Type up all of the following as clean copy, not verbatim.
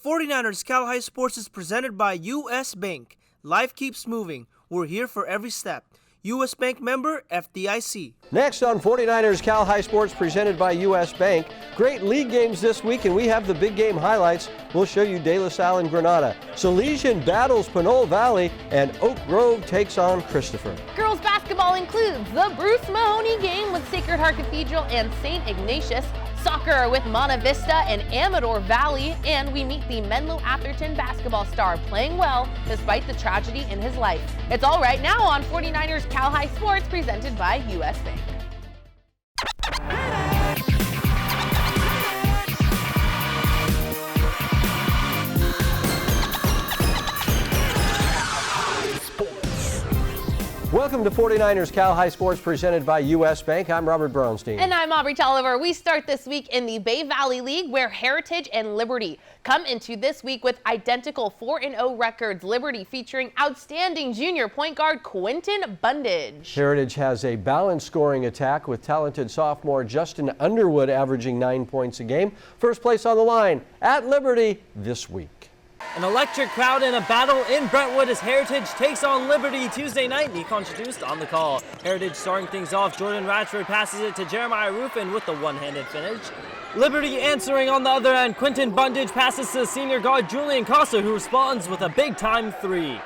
49ers Salle Sports is presented by U.S. Bank. Life keeps moving. We're here for every step. U.S. Bank member, FDIC. Next on 49ers Salle Sports presented by U.S. Bank. Great league games this week, and we have the big game highlights. We'll show you De La Salle and Granada. Salesian battles Pinole Valley, and Oak Grove takes on Christopher. Girls basketball includes the Bruce Mahoney game with Sacred Heart Cathedral and St. Ignatius. Soccer with Monte Vista and Amador Valley, and we meet the Menlo Atherton basketball star playing well despite the tragedy in his life. It's all right now on 49ers Salle Sports presented by U.S. Bank. Welcome to 49ers Salle Sports presented by U.S. Bank. I'm Robert Brownstein. And I'm Aubrey Tolliver. We start this week in the Bay Valley League, where Heritage and Liberty come into this week with identical 4-0 records. Liberty featuring outstanding junior point guard Quentin Bundage. Heritage has a balanced scoring attack with talented sophomore Justin Underwood averaging 9 points a game. First place on the line at Liberty this week. An electric crowd in a battle in Brentwood as Heritage takes on Liberty Tuesday night. Nick introduced on the call. Heritage starting things off. Jordan Ratchford passes it to Jeremiah Ruffin with the one-handed finish. Liberty answering on the other end. Quentin Bundage passes to senior guard Julian Costa, who responds with a big-time three.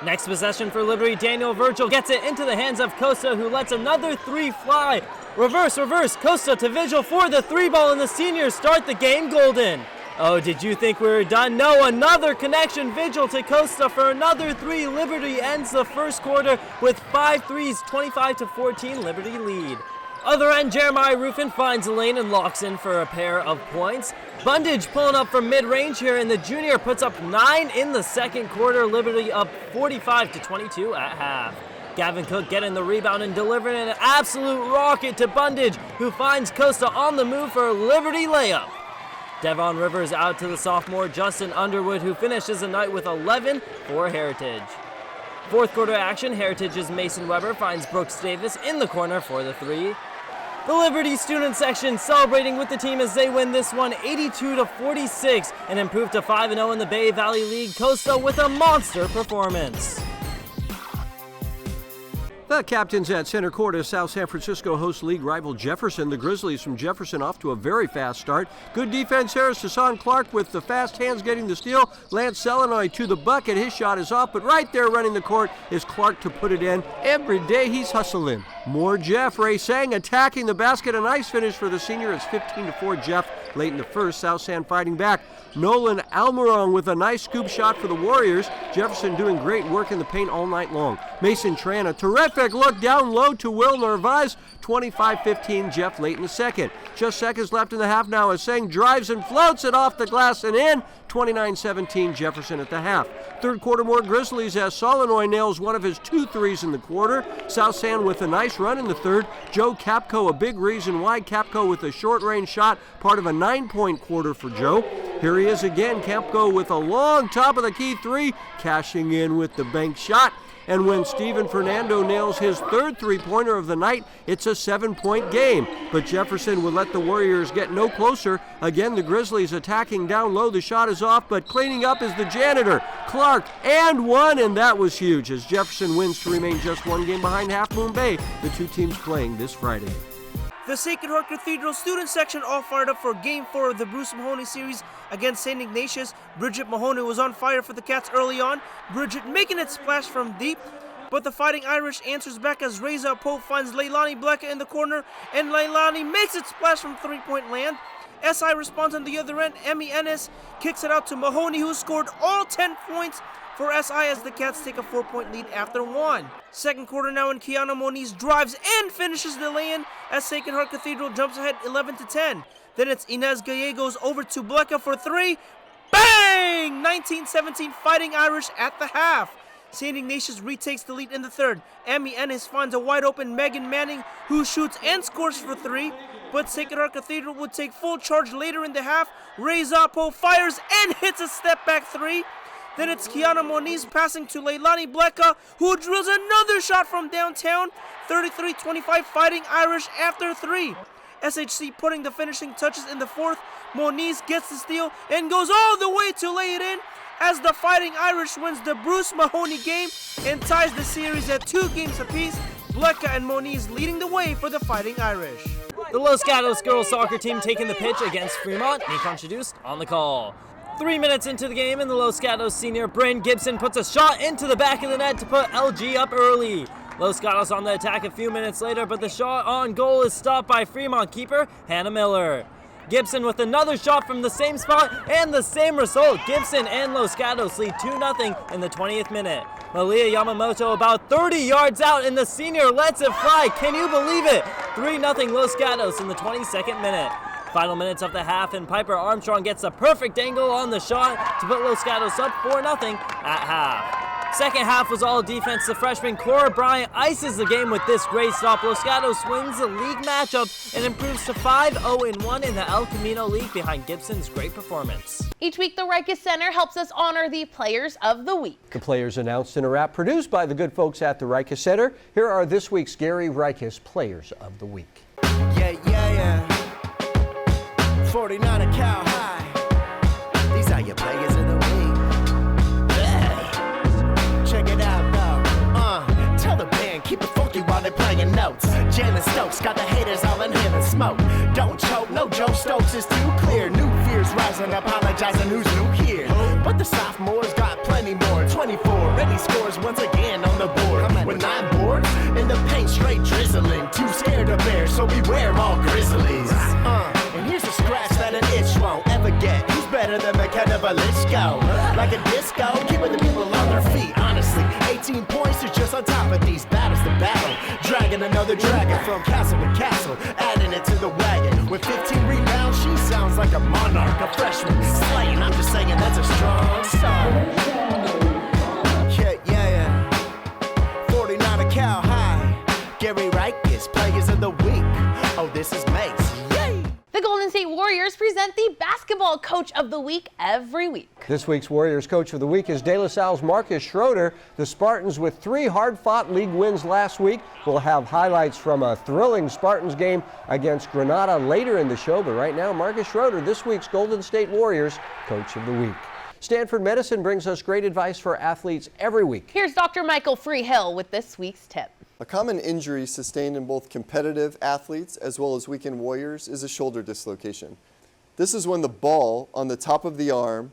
Next possession for Liberty, Daniel Virgil gets it into the hands of Costa, who lets another three fly. Reverse, Costa to Vigil for the three ball, and the seniors start the game golden. Oh, did you think we were done? No, another connection. Vigil to Costa for another three. Liberty ends the first quarter with 5 threes, 25-14, Liberty lead. Other end, Jeremiah Ruffin finds a lane and locks in for a pair of points. Bundage pulling up from mid-range here, and the junior puts up 9 in the second quarter. Liberty up 45-22 at half. Gavin Cook getting the rebound and delivering an absolute rocket to Bundage, who finds Costa on the move for a Liberty layup. Devon Rivers out to the sophomore Justin Underwood, who finishes the night with 11 for Heritage. Fourth quarter action, Heritage's Mason Weber finds Brooks Davis in the corner for the three. The Liberty student section celebrating with the team as they win this one 82-46 and improve to 5-0 in the Bay Valley League. Costa with a monster performance. The captains at center court as South San Francisco hosts league rival Jefferson. The Grizzlies from Jefferson off to a very fast start. Good defense here. Sasan Clark with the fast hands getting the steal. Lance Selenoy to the bucket. His shot is off, but right there running the court is Clark to put it in. Every day he's hustling. More Jeff. Ray Sang attacking the basket. A nice finish for the senior. It's 15-4 Jeff late in the first. South San fighting back. Nolan Almiron with a nice scoop shot for the Warriors. Jefferson doing great work in the paint all night long. Mason Tran, a terrific look down low to Will Narvaez. 25-15 Jeff late in the second. Just seconds left in the half now as Sang drives and floats it off the glass and in. 29-17 Jefferson at the half. Third quarter more Grizzlies as Solenoy nails one of his 2 threes in the quarter. South San with a nice run in the third. Joe Capco, a big reason why. Capco with a short range shot, part of a 9-point quarter for Joe. Here he is again, Capco with a long top of the key three, cashing in with the bank shot. And when Steven Fernando nails his third three-pointer of the night, it's a 7-point game. But Jefferson would let the Warriors get no closer. Again, the Grizzlies attacking down low. The shot is off, but cleaning up is the janitor, Clark, and one, and that was huge as Jefferson wins to remain just one game behind Half Moon Bay. The two teams playing this Friday. The Sacred Heart Cathedral student section all fired up for Game 4 of the Bruce Mahoney series against St. Ignatius. Bridget Mahoney was on fire for the Cats early on. Bridget making it splash from deep, but the Fighting Irish answers back as Reza Pope finds Leilani Bleka in the corner, and Leilani makes it splash from three-point land. SI responds on the other end. Emmy Ennis kicks it out to Mahoney, who scored all 10 points for SI as the Cats take a 4-point lead after one. Second quarter now, and Kiana Moniz drives and finishes the lay-in as Sacred Heart Cathedral jumps ahead 11-10. Then it's Inez Gallegos over to Bleka for three. Bang! 19-17 Fighting Irish at the half. St. Ignatius retakes the lead in the third. Emmy Ennis finds a wide-open Megan Manning, who shoots and scores for three. But Sacred Heart Cathedral would take full charge later in the half. Ray Zappo fires and hits a step-back three. Then it's Kiana Moniz passing to Leilani Bleka, who drills another shot from downtown. 33-25 Fighting Irish after three. SHC putting the finishing touches in the fourth, Moniz gets the steal and goes all the way to lay it in as the Fighting Irish wins the Bruce Mahoney game and ties the series at 2 games apiece. Blecka and Moniz leading the way for the Fighting Irish. The Los Gatos girls soccer team taking the pitch against Fremont. Nikon Shadust on the call. 3 minutes into the game, and the Los Gatos senior Bryn Gibson puts a shot into the back of the net to put LG up early. Los Gatos on the attack a few minutes later, but the shot on goal is stopped by Fremont keeper Hannah Miller. Gibson with another shot from the same spot and the same result. Gibson and Los Gatos lead 2-0 in the 20th minute. Malia Yamamoto about 30 yards out, and the senior lets it fly. Can you believe it? 3-0 Los Gatos in the 22nd minute. Final minutes of the half, and Piper Armstrong gets a perfect angle on the shot to put Los Gatos up 4-0 at half. Second half was all defense. The freshman Cora Bryant ices the game with this great stop. Los Gatos wins the league matchup and improves to 5-0-1 in the El Camino League behind Gibson's great performance. Each week, the Rikus Center helps us honor the Players of the Week. The players announced in a wrap produced by the good folks at the Rikus Center. Here are this week's Gary Rikus Players of the Week. Yeah. 49 a cow high. These are your players of the week. Hey, check it out though. Tell the band keep it funky while they're playing notes. Jalen Stokes got the haters all inhaling smoke. Don't choke, no Joe Stokes is too clear. New fears rising, apologizing who's new here. But the sophomores got plenty more. 24, and he scores once again on the board. With 9 boards in the paint, straight drizzling. Too scared to bear, so beware all Grizzlies. And here's a scratch that an itch won't ever get. Who's better than McKenna Belishko? Like a disco, keeping the people on their feet. Honestly, 18 points is just on top of these battles to battle. Dragging another dragon from castle to castle, adding it to the wagon. With 15 rebounds, she sounds like a monarch, a freshman slaying. I'm just saying that's a strong start. Yeah. 49 a cow high. Gary Rikus, Players of the Week. Oh, this is Mace. Yay! The Golden State Warriors present the Basketball Coach of the Week every week. This week's Warriors Coach of the Week is De La Salle's Marcus Schroeder. The Spartans, with 3 hard-fought league wins last week, will have highlights from a thrilling Spartans game against Granada later in the show. But right now, Marcus Schroeder, this week's Golden State Warriors Coach of the Week. Stanford Medicine brings us great advice for athletes every week. Here's Dr. Michael Freehill with this week's tip. A common injury sustained in both competitive athletes as well as weekend warriors is a shoulder dislocation. This is when the ball on the top of the arm,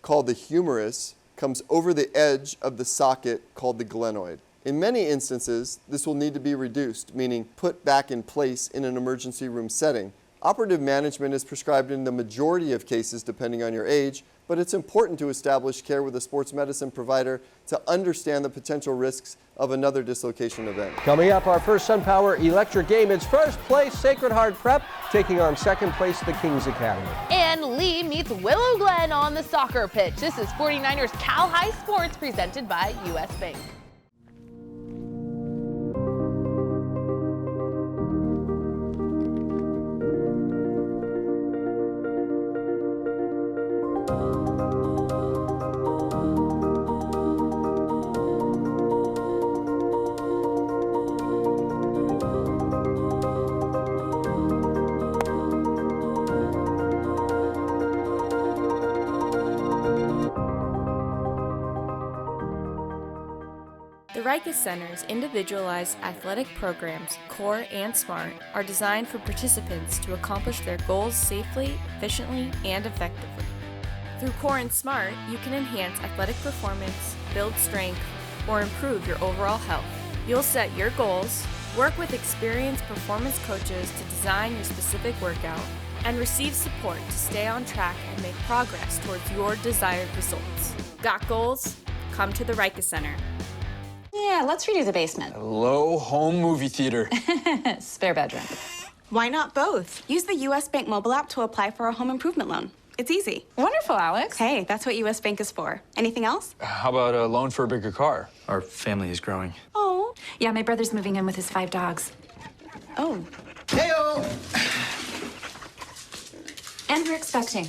called the humerus, comes over the edge of the socket called the glenoid. In many instances, this will need to be reduced, meaning put back in place in an emergency room setting. Operative management is prescribed in the majority of cases depending on your age, but it's important to establish care with a sports medicine provider to understand the potential risks of another dislocation event. Coming up, our first SunPower electric game. It's first place Sacred Heart Prep taking on second place the Kings Academy. And Lee meets Willow Glen on the soccer pitch. This is 49ers Cal High Sports presented by U.S. Bank. The Rikus Center's individualized athletic programs, Core and SMART, are designed for participants to accomplish their goals safely, efficiently, and effectively. Through Core and SMART, you can enhance athletic performance, build strength, or improve your overall health. You'll set your goals, work with experienced performance coaches to design your specific workout, and receive support to stay on track and make progress towards your desired results. Got goals? Come to the Rikus Center. Yeah, let's redo the basement. Hello, home movie theater. Spare bedroom. Why not both? Use the U.S. Bank mobile app to apply for a home improvement loan. It's easy. Wonderful, Alex. Hey, that's what U.S. Bank is for. Anything else? How about a loan for a bigger car? Our family is growing. Oh. Yeah, my brother's moving in with his 5 dogs. Oh. Hey-o! And we're expecting.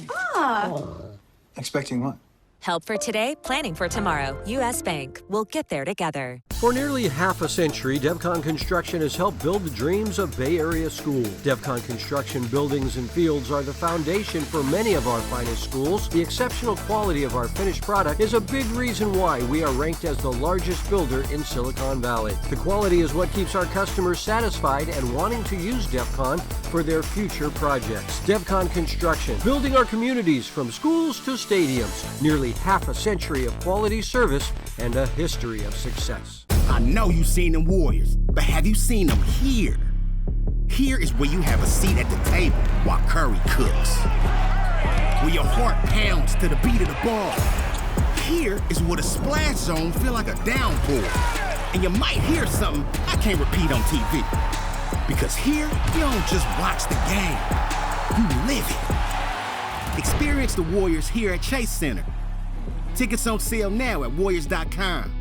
Expecting what? Help for today, planning for tomorrow. U.S. Bank. We'll get there together. For nearly half a century, Devcon Construction has helped build the dreams of Bay Area schools. Devcon Construction buildings and fields are the foundation for many of our finest schools. The exceptional quality of our finished product is a big reason why we are ranked as the largest builder in Silicon Valley. The quality is what keeps our customers satisfied and wanting to use Devcon for their future projects. Devcon Construction, building our communities from schools to stadiums. Nearly half a century of quality service and a history of success. I know you've seen them Warriors, but have you seen them here? Here is where you have a seat at the table while Curry cooks. Where your heart pounds to the beat of the ball. Here is where the splash zone feel like a downpour. And you might hear something I can't repeat on TV. Because here, you don't just watch the game, you live it. Experience the Warriors here at Chase Center. Tickets on sale now at Warriors.com.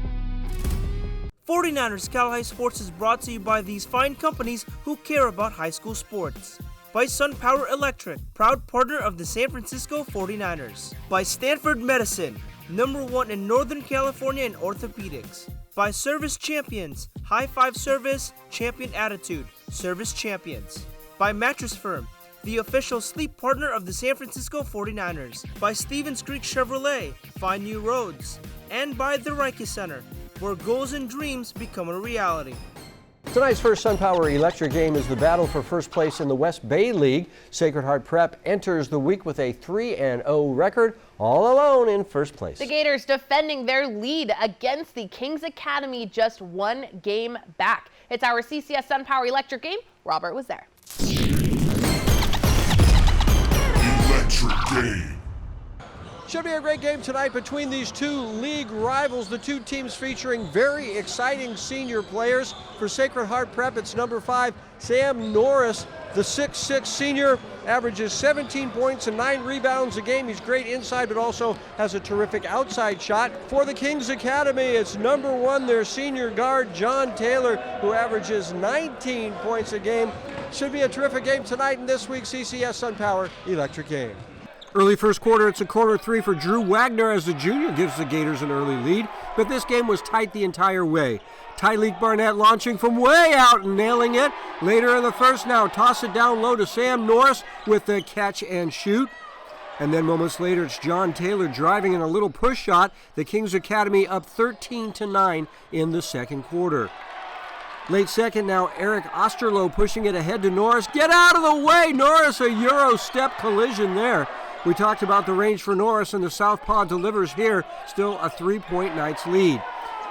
49ers Salle Sports is brought to you by these fine companies who care about high school sports. By SunPower Electric, proud partner of the San Francisco 49ers. By Stanford Medicine, #1 in Northern California in orthopedics. By Service Champions, High Five Service, Champion Attitude, Service Champions. By Mattress Firm, the official sleep partner of the San Francisco 49ers. By Stevens Creek Chevrolet, find new roads. And by the Reiki Center, where goals and dreams become a reality. Tonight's first SunPower Electric game is the battle for first place in the West Bay League. Sacred Heart Prep enters the week with a 3-0 record, all alone in first place. The Gators defending their lead against the Kings Academy, just one game back. It's our CCS SunPower Electric game. Robert was there. Electric game. Should be a great game tonight between these two league rivals. The two teams featuring very exciting senior players. For Sacred Heart Prep, it's #5, Sam Norris, the 6'6 senior, averages 17 points and 9 rebounds a game. He's great inside, but also has a terrific outside shot. For the Kings Academy, it's #1, their senior guard, John Taylor, who averages 19 points a game. Should be a terrific game tonight in this week's CCS SunPower Electric game. Early first quarter, it's a corner three for Drew Wagner as the junior gives the Gators an early lead, but this game was tight the entire way. Tyleek Barnett launching from way out and nailing it. Later in the first now, toss it down low to Sam Norris with the catch and shoot. And then moments later, it's John Taylor driving in a little push shot. The Kings Academy up 13-9 in the second quarter. Late second now, Eric Osterloh pushing it ahead to Norris. Get out of the way, Norris, a Euro step collision there. We talked about the range for Norris, and the Southpaw delivers here. Still a 3-point Knights lead.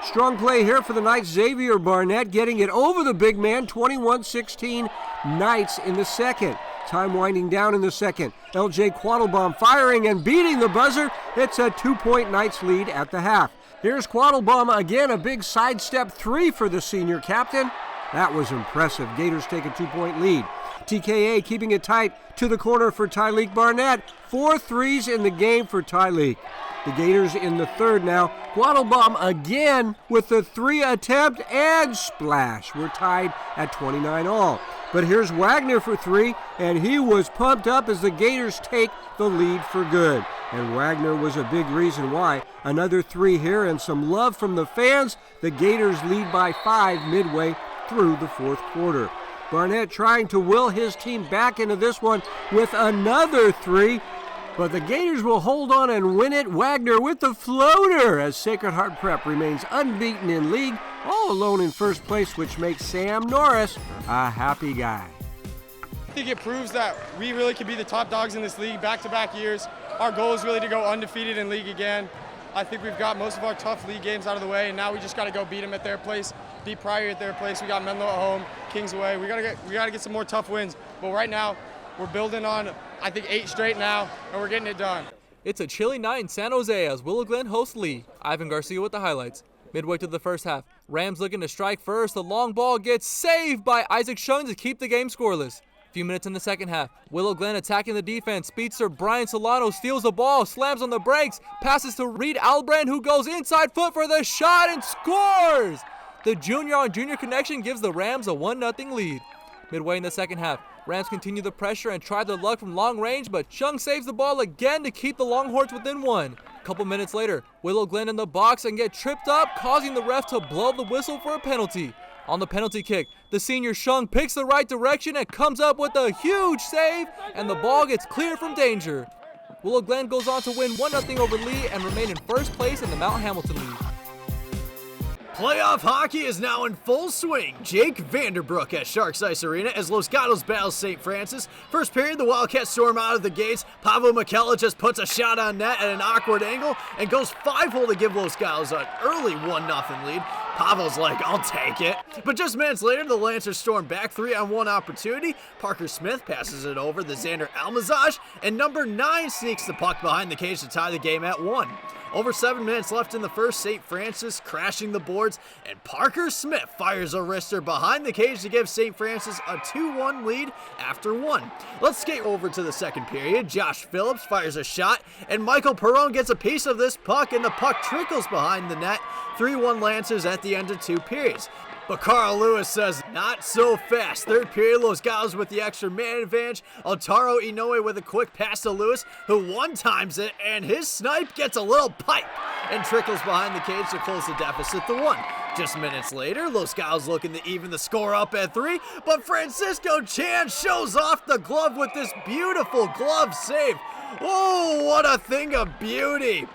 Strong play here for the Knights. Xavier Barnett getting it over the big man. 21-16 Knights in the second. Time winding down in the second. LJ Quattlebaum firing and beating the buzzer. It's a 2-point Knights lead at the half. Here's Quattlebaum again, a big sidestep three for the senior captain. That was impressive. Gators take a 2-point lead. TKA keeping it tight to the corner for Tyleek Barnett. 4 threes in the game for Tyleek. The Gators in the third now. Quattlebaum again with the 3 attempt and splash. We're tied at 29 all. But here's Wagner for 3, and he was pumped up as the Gators take the lead for good. And Wagner was a big reason why. Another 3 here and some love from the fans. The Gators lead by 5 midway through the fourth quarter. Barnett trying to will his team back into this one with another 3. But the Gators will hold on and win it. Wagner with the floater as Sacred Heart Prep remains unbeaten in league, all alone in first place, which makes Sam Norris a happy guy. I think it proves that we really can be the top dogs in this league back-to-back years. Our goal is really to go undefeated in league again. I think we've got most of our tough league games out of the way, and now we just got to go beat them at their place, beat Priory at their place. We got Menlo at home, Kings away. We got to get some more tough wins. But right now, we're building on, I think, 8 straight now, and we're getting it done. It's a chilly night in San Jose as Willow Glen hosts Lee. Ivan Garcia with the highlights. Midway to the first half, Rams looking to strike first. The long ball gets saved by Isaac Schoen to keep the game scoreless. Few minutes in the second half, Willow Glen attacking the defense. Speedster Brian Solano steals the ball, slams on the brakes, passes to Reed Albrand, who goes inside foot for the shot and scores! The junior-on-junior connection gives the Rams a 1-0 lead. Midway in the second half, Rams continue the pressure and try their luck from long range, but Chung saves the ball again to keep the Longhorns within 1. Couple minutes later, Willow Glen in the box and get tripped up, causing the ref to blow the whistle for a penalty. On the penalty kick, the senior Shung picks the right direction and comes up with a huge save, and the ball gets cleared from danger. Willow Glen goes on to win 1-0 over Lee and remain in first place in the Mount Hamilton League. Playoff hockey is now in full swing. Jake Vanderbrook at Sharks Ice Arena as Los Gatos battles St. Francis. First period, the Wildcats storm out of the gates. Pavel Mikella just puts a shot on net at an awkward angle and goes 5-hole to give Los Gatos an early 1-0 lead. Pavel's like, I'll take it. But just minutes later, the Lancers storm back 3-on-1 opportunity. Parker Smith passes it over to Xander Almazaj, and number 9 sneaks the puck behind the cage to tie the game at 1. Over 7 minutes left in the first, St. Francis crashing the boards, and Parker Smith fires a wrister behind the cage to give St. Francis a 2-1 lead after 1. Let's skate over to the second period. Josh Phillips fires a shot, and Michael Perron gets a piece of this puck, and the puck trickles behind the net. 3-1 Lancers at the end of 2 periods. But Carl Lewis says, not so fast. Third period, Los Gatos with the extra man advantage. Altaro Inoue with a quick pass to Lewis, who one-times it, and his snipe gets a little pipe and trickles behind the cage to close the deficit to 1. Just minutes later, Los Gatos looking to even the score up at 3, but Francisco Chan shows off the glove with this beautiful glove save. Oh, what a thing of beauty.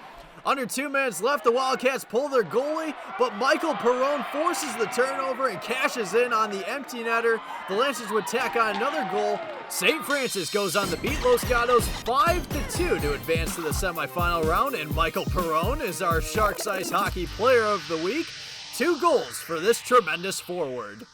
Under 2 minutes left, the Wildcats pull their goalie, but Michael Perron forces the turnover and cashes in on the empty netter. The Lancers would tack on another goal. St. Francis goes on to beat Los Gatos 5-2 to advance to the semifinal round, and Michael Perron is our Sharks Ice Hockey Player of the Week. 2 goals for this tremendous forward.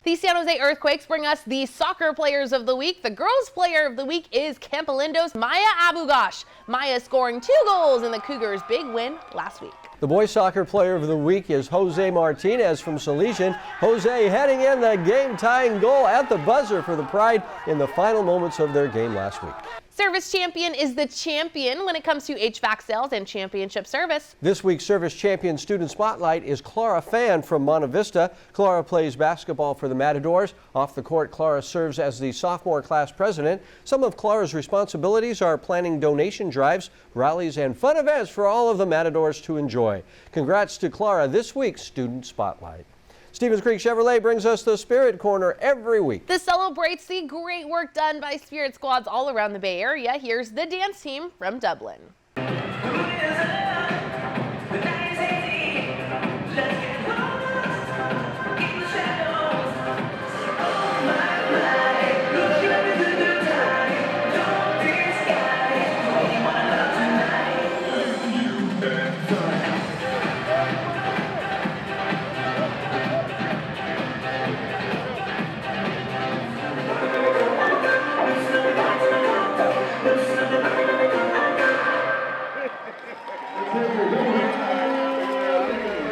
The San Jose Earthquakes bring us the soccer players of the week. The girls' player of the week is Campolindo's Maya Abugash. Maya scoring 2 goals in the Cougars' big win last week. The boys' soccer player of the week is Jose Martinez from Salesian. Jose heading in the game-tying goal at the buzzer for the Pride in the final moments of their game last week. Service Champion is the champion when it comes to HVAC sales and championship service. This week's Service Champion Student Spotlight is Clara Fan from Monte Vista. Clara plays basketball for the Matadors. Off the court, Clara serves as the sophomore class president. Some of Clara's responsibilities are planning donation drives, rallies, and fun events for all of the Matadors to enjoy. Congrats to Clara, this week's Student Spotlight. Stevens Creek Chevrolet brings us the Spirit Corner every week. This celebrates the great work done by Spirit squads all around the Bay Area. Here's the dance team from Dublin.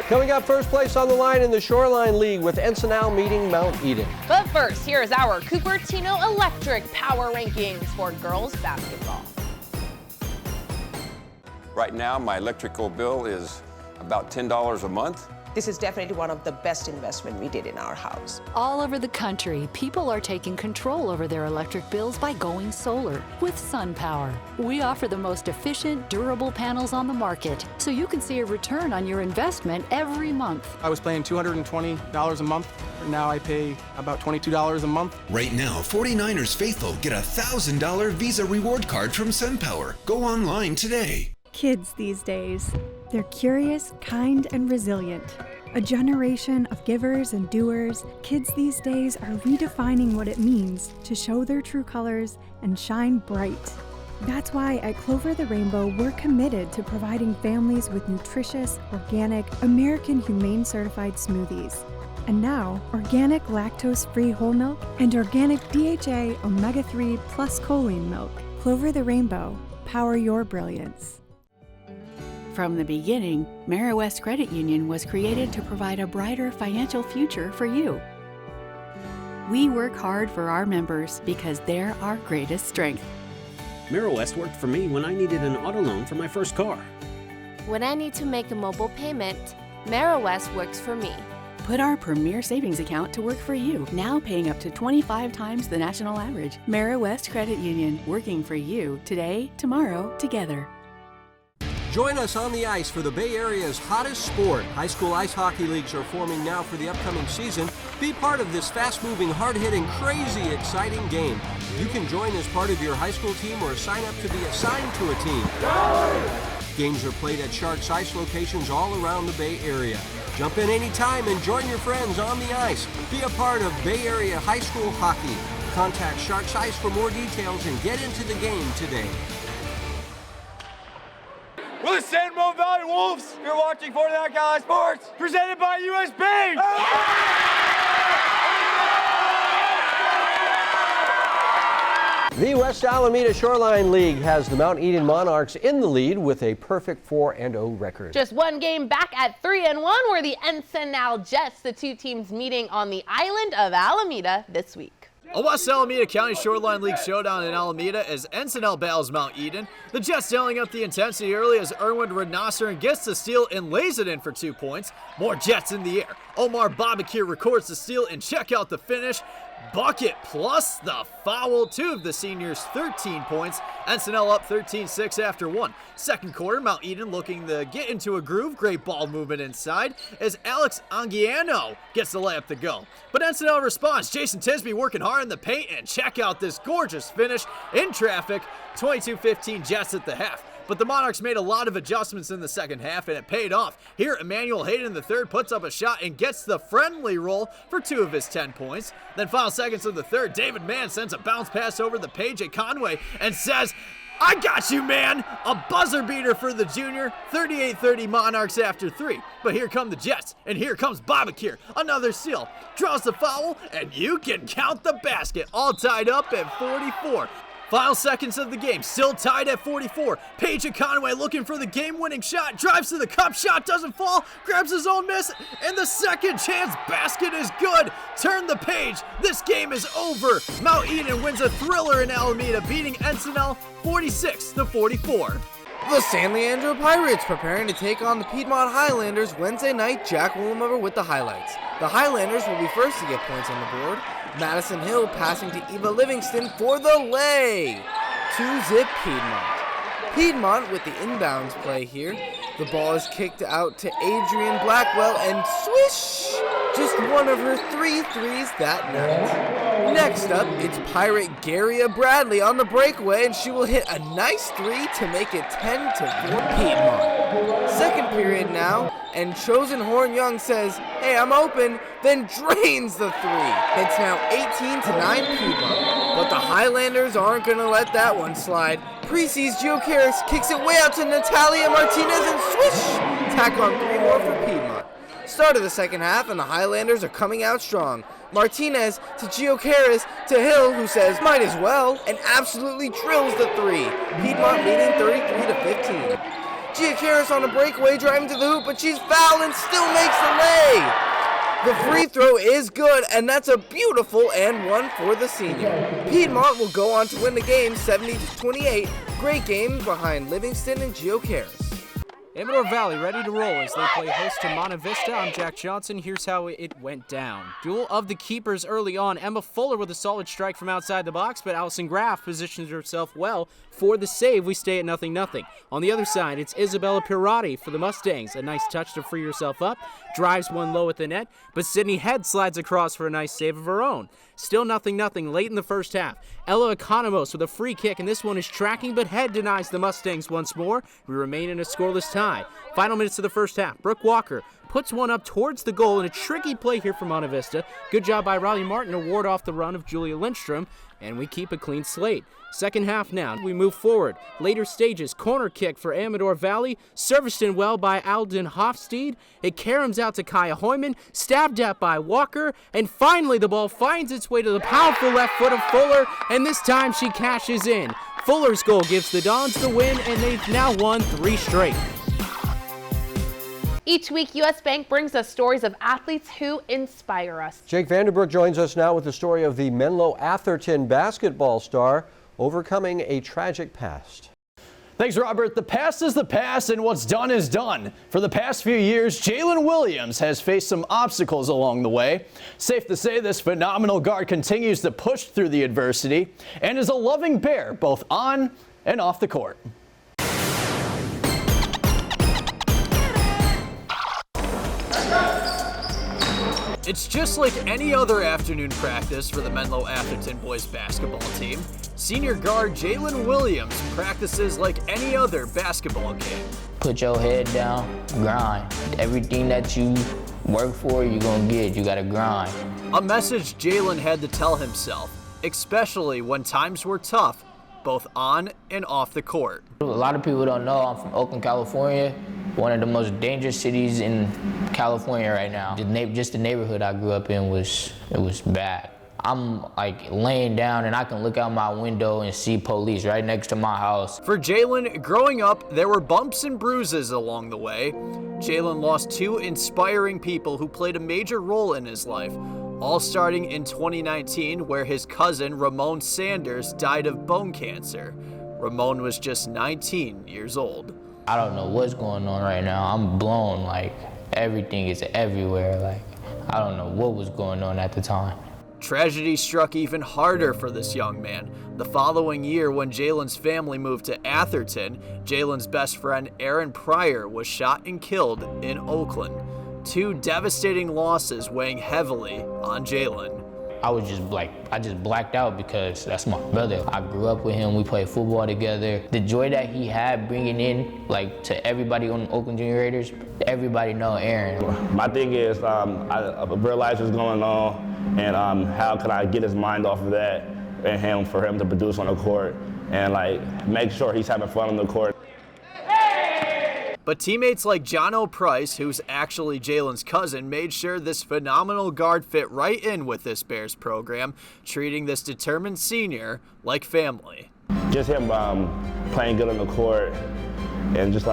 Coming up, first place on the line in the Shoreline League with Encinal meeting Mount Eden. But first, here is our Cupertino Electric Power Rankings for girls basketball. Right now, my electrical bill is about $10 a month. This is definitely one of the best investments we did in our house. All over the country, people are taking control over their electric bills by going solar with SunPower. We offer the most efficient, durable panels on the market, so you can see a return on your investment every month. I was paying $220 a month. Now I pay about $22 a month. Right now, 49ers faithful get a $1,000 Visa reward card from SunPower. Go online today. Kids these days, they're curious, kind, and resilient. A generation of givers and doers, kids these days are redefining what it means to show their true colors and shine bright. That's why at Clover the Rainbow, we're committed to providing families with nutritious, organic, American Humane certified smoothies. And now, organic lactose-free whole milk and organic DHA omega-3 plus choline milk. Clover the Rainbow, power your brilliance. From the beginning, AmeriWest Credit Union was created to provide a brighter financial future for you. We work hard for our members because they're our greatest strength. AmeriWest worked for me when I needed an auto loan for my first car. When I need to make a mobile payment, AmeriWest works for me. Put our premier savings account to work for you, now paying up to 25 times the national average. AmeriWest Credit Union, working for you today, tomorrow, together. Join us on the ice for the Bay Area's hottest sport. High school ice hockey leagues are forming now for the upcoming season. Be part of this fast-moving, hard-hitting, crazy, exciting game. You can join as part of your high school team or sign up to be assigned to a team. Games are played at Sharks Ice locations all around the Bay Area. Jump in anytime and join your friends on the ice. Be a part of Bay Area high school hockey. Contact Sharks Ice for more details and get into the game today. We're the San Ramon Valley Wolves. You're watching 49 Cali Sports, presented by US Bank. The West Alameda Shoreline League has the Mount Eden Monarchs in the lead with a perfect 4-0 record. Just one game back at 3-1 were the Encinal Jets, the two teams meeting on the island of Alameda this week. A West Alameda County Shoreline League showdown in Alameda as Encinal battles Mount Eden. The Jets dialing up the intensity early as Erwin Renasser gets the steal and lays it in for 2 points. More Jets in the air. Omar Babakir records the steal and check out the finish. Bucket plus the foul. 2 of the seniors, 13 points. Encinal up 13-6 after 1. Second quarter, Mount Eden looking to get into a groove. Great ball movement inside as Alex Anguiano gets the layup to go. But Encinal responds. Jason Tisby working hard in the paint, and check out this gorgeous finish in traffic. 22-15 Jets at the half. But the Monarchs made a lot of adjustments in the second half, and it paid off. Here, Emmanuel Hayden in the third puts up a shot and gets the friendly roll for 2 of his 10 points. Then final seconds of the third, David Mann sends a bounce pass over the page at Conway and says, "I got you, man!" A buzzer beater for the junior. 38-30 Monarchs after 3. But here come the Jets, and here comes Babakir. Another steal. Draws the foul, and you can count the basket. All tied up at 44. Final seconds of the game, still tied at 44. Page at Conway looking for the game-winning shot. Drives to the cup, shot doesn't fall. Grabs his own miss, and the second chance basket is good. Turn the page. This game is over. Mount Eden wins a thriller in Alameda, beating Encinal 46-44. The San Leandro Pirates preparing to take on the Piedmont Highlanders Wednesday night. Jack Wilmover with the highlights. The Highlanders will be first to get points on the board. Madison Hill passing to Eva Livingston for the lay. 2-zip Piedmont. Piedmont with the inbounds play here. The ball is kicked out to Adrian Blackwell and swish! Just one of her 3 threes that night. Next up, it's Pirate Garia Bradley on the breakaway, and she will hit a nice 3 to make it 10-4 Piedmont. Second period now, and Chosen Horn Young says, "Hey, I'm open," then drains the 3. It's now 18-9 Piedmont. But the Highlanders aren't going to let that one slide. Precy's Gio Karras kicks it way out to Natalia Martinez and swish! Tack on 3 more for Piedmont. Start of the second half, and the Highlanders are coming out strong. Martinez to Gio Karras to Hill, who says, "Might as well," and absolutely drills the 3. Piedmont leading 33-15. Gio Karras on a breakaway, driving to the hoop, but she's fouled and still makes the lay. The free throw is good, and that's a beautiful and 1 for the senior. Piedmont will go on to win the game 70-28. Great games behind Livingston and Gio Karras. Amador Valley ready to roll as they play host to Monte Vista. I'm Jack Johnson. Here's how it went down. Duel of the keepers early on. Emma Fuller with a solid strike from outside the box, but Allison Graff positions herself well for the save. We stay at 0-0. On the other side, it's Isabella Pirati for the Mustangs. A nice touch to free herself up. Drives one low at the net, but Sydney Head slides across for a nice save of her own. Still 0-0 late in the first half. Ella Economos with a free kick, and this one is tracking, but Head denies the Mustangs once more. We remain in a scoreless tie. Final minutes of the first half. Brooke Walker puts one up towards the goal in a tricky play here for Monte Vista. Good job by Riley Martin to ward off the run of Julia Lindstrom, and we keep a clean slate. Second half now, we move forward. Later stages, corner kick for Amador Valley, serviced in well by Alden Hofstede. It caroms out to Kaya Hoyman, stabbed at by Walker, and finally the ball finds its way to the powerful left foot of Fuller, and this time she cashes in. Fuller's goal gives the Dons the win, and they've now won 3 straight. Each week, U.S. Bank brings us stories of athletes who inspire us. Jake Vanderbrook joins us now with the story of the Menlo Atherton basketball star overcoming a tragic past. Thanks, Robert. The past is the past, and what's done is done. For the past few years, Jalen Williams has faced some obstacles along the way. Safe to say this phenomenal guard continues to push through the adversity and is a loving bear both on and off the court. It's just like any other afternoon practice for the Menlo Atherton boys basketball team. Senior guard Jalen Williams practices like any other basketball game. Put your head down, grind. Everything that you work for, you're gonna get. You gotta grind. A message Jalen had to tell himself, especially when times were tough, both on and off the court. A lot of people don't know I'm from Oakland, California, one of the most dangerous cities in California right now. Just the neighborhood I grew up in was bad. I'm like laying down and I can look out my window and see police right next to my house. For Jalen, growing up, there were bumps and bruises along the way. Jalen lost 2 inspiring people who played a major role in his life, all starting in 2019, where his cousin, Ramon Sanders, died of bone cancer. Ramon was just 19 years old. I don't know what's going on right now. I'm blown, like everything is everywhere. Like I don't know what was going on at the time. Tragedy struck even harder for this young man. The following year, when Jalen's family moved to Atherton, Jalen's best friend Aaron Pryor was shot and killed in Oakland. 2 devastating losses weighing heavily on Jalen. I just blacked out because that's my brother. I grew up with him, we played football together. The joy that he had bringing in, like, to everybody on Oakland Junior Raiders, everybody know Aaron. My thing is, I realized what's going on, and how can I get his mind off of that and for him to produce on the court and like make sure he's having fun on the court. But teammates like Jono Price, who's actually Jalen's cousin, made sure this phenomenal guard fit right in with this Bears program, treating this determined senior like family. Just him playing good on the court and just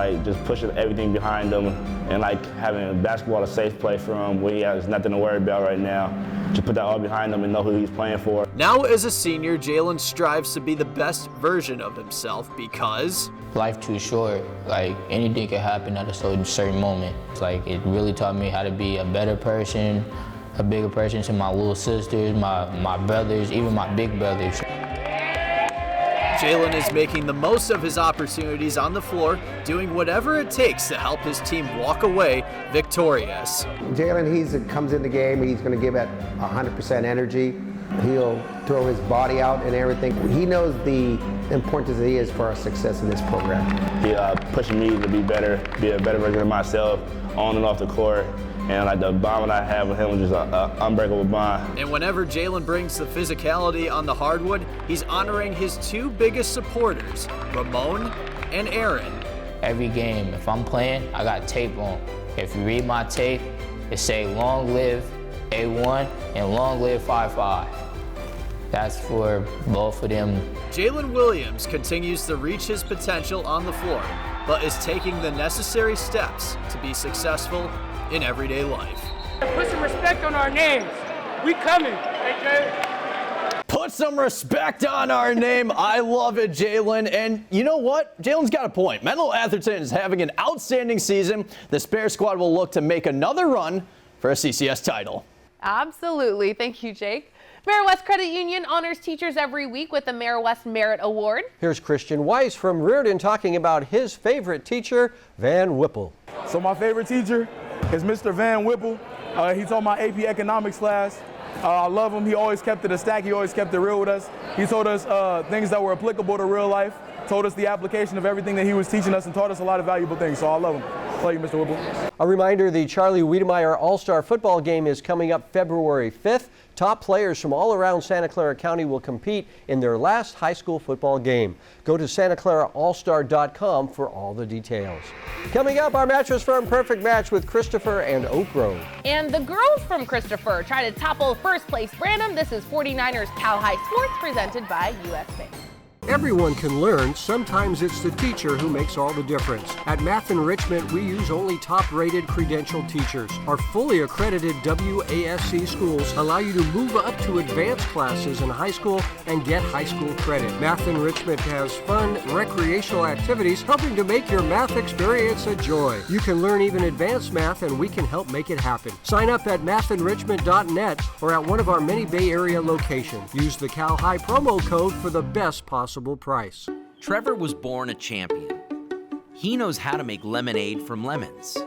pushing everything behind him and like having basketball a safe play for him when he has nothing to worry about right now. Just put that all behind him and know who he's playing for. Now as a senior, Jalen strives to be the best version of himself because life too short. Like anything can happen at a certain moment. It's like it really taught me how to be a better person, a bigger person to my little sisters, my brothers, even my big brothers. Jalen is making the most of his opportunities on the floor, doing whatever it takes to help his team walk away victorious. Jalen, he comes in the game, he's going to give it 100% energy. He'll throw his body out and everything. He knows the importance he is for our success in this program. He pushing me to be better, be a better version of myself on and off the court. And like the bond that I have with him was just an unbreakable bond. And whenever Jalen brings the physicality on the hardwood, he's honoring his 2 biggest supporters, Ramon and Aaron. Every game, if I'm playing, I got tape on. If you read my tape, it say long live A1 and long live 5-5. That's for both of them. Jalen Williams continues to reach his potential on the floor, but is taking the necessary steps to be successful in everyday life. Put some respect on our names. We coming. Hey, Jay. Put some respect on our name. I love it, Jalen. And you know what? Jalen's got a point. Menlo Atherton is having an outstanding season. The Bear squad will look to make another run for a CCS title. Absolutely. Thank you, Jake. Mayor West Credit Union honors teachers every week with the Mayor West Merit Award. Here's Christian Weiss from Reardon talking about his favorite teacher, Van Whipple. So my favorite teacher is Mr. Van Whipple. He taught my AP economics class. I love him. He always kept it a stack. He always kept it real with us. He told us things that were applicable to real life, told us the application of everything that he was teaching us, and taught us a lot of valuable things. So I love him. Thank you, Mr. Whipple. A reminder, the Charlie Wiedemeyer All-Star Football Game is coming up February 5th. Top players from all around Santa Clara County will compete in their last high school football game. Go to SantaClaraAllStar.com for all the details. Coming up, our Mattress Firm Perfect Match with Christopher and Oak Grove. And the girls from Christopher try to topple first place Branham. This is 49ers Cal High Sports presented by US Bank. Everyone can learn. Sometimes it's the teacher who makes all the difference. At Math Enrichment, we use only top-rated credentialed teachers. Our fully accredited WASC schools allow you to move up to advanced classes in high school and get high school credit. Math Enrichment has fun, recreational activities helping to make your math experience a joy. You can learn even advanced math, and we can help make it happen. Sign up at mathenrichment.net or at one of our many Bay Area locations. Use the Cal High promo code for the best possible price. Trevor was born a champion. He knows how to make lemonade from lemons.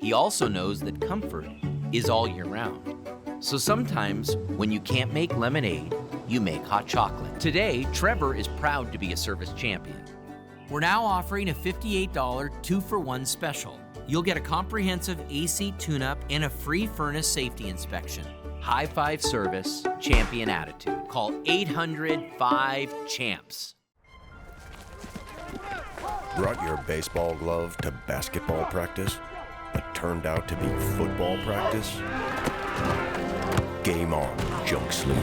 He also knows that comfort is all year round. So sometimes, when you can't make lemonade, you make hot chocolate. Today, Trevor is proud to be a service champion. We're now offering a $58 2-for-1 special. You'll get a comprehensive AC tune-up and a free furnace safety inspection. High five service, champion attitude. Call 800-5-CHAMPS. Brought your baseball glove to basketball practice, but turned out to be football practice? Game on, junk sleep.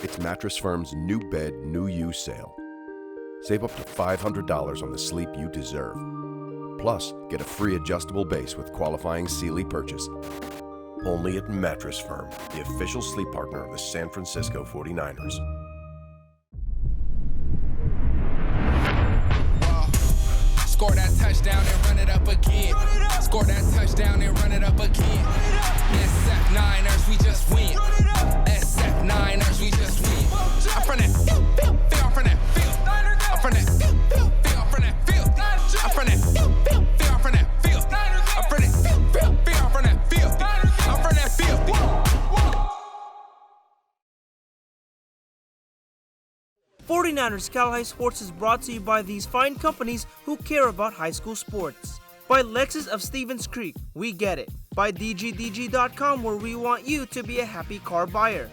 It's Mattress Firm's new bed, new you sale. Save up to $500 on the sleep you deserve. Plus, get a free adjustable base with qualifying Sealy purchase. Only at Mattress Firm, the official sleep partner of the San Francisco 49ers. Score that touchdown and run it up again. Score that touchdown and run it up again. SF Niners, we just win. SF Niners, we just win. I'm from that field, I'm from that field. I'm from that field, I'm from that field. I'm from that field, I'm from that field. I'm from that field, I'm from that field. I'm from that field. 49ers Cal High Sports is brought to you by these fine companies who care about high school sports. By Lexus of Stevens Creek, we get it. By DGDG.com, where we want you to be a happy car buyer.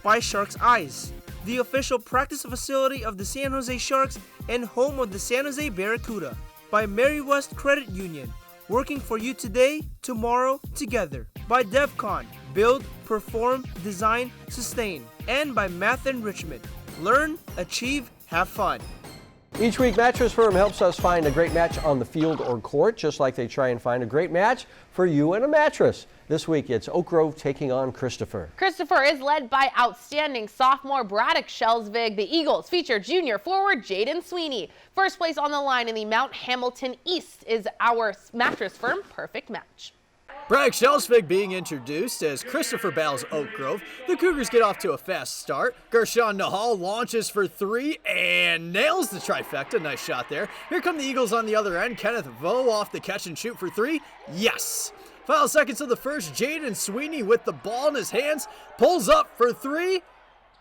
By Sharks Eyes, the official practice facility of the San Jose Sharks and home of the San Jose Barracuda. By Mary West Credit Union, working for you today, tomorrow, together. By DevCon, build, perform, design, sustain. And by Math in Richmond. Learn, achieve, have fun. Each week, Mattress Firm helps us find a great match on the field or court, just like they try and find a great match for you and a mattress. This week, it's Oak Grove taking on Christopher. Christopher is led by outstanding sophomore Braddock Shelsvig. The Eagles feature junior forward Jaden Sweeney. First place on the line in the Mount Hamilton East is our Mattress Firm perfect match. Braddock Shelsvig being introduced as Christopher battles Oak Grove. The Cougars get off to a fast start. Gershon Nahal launches for three and nails the trifecta. Nice shot there. Here come the Eagles on the other end. Kenneth Vo off the catch and shoot for three. Yes. Final seconds of the first. Jaden Sweeney with the ball in his hands. Pulls up for three.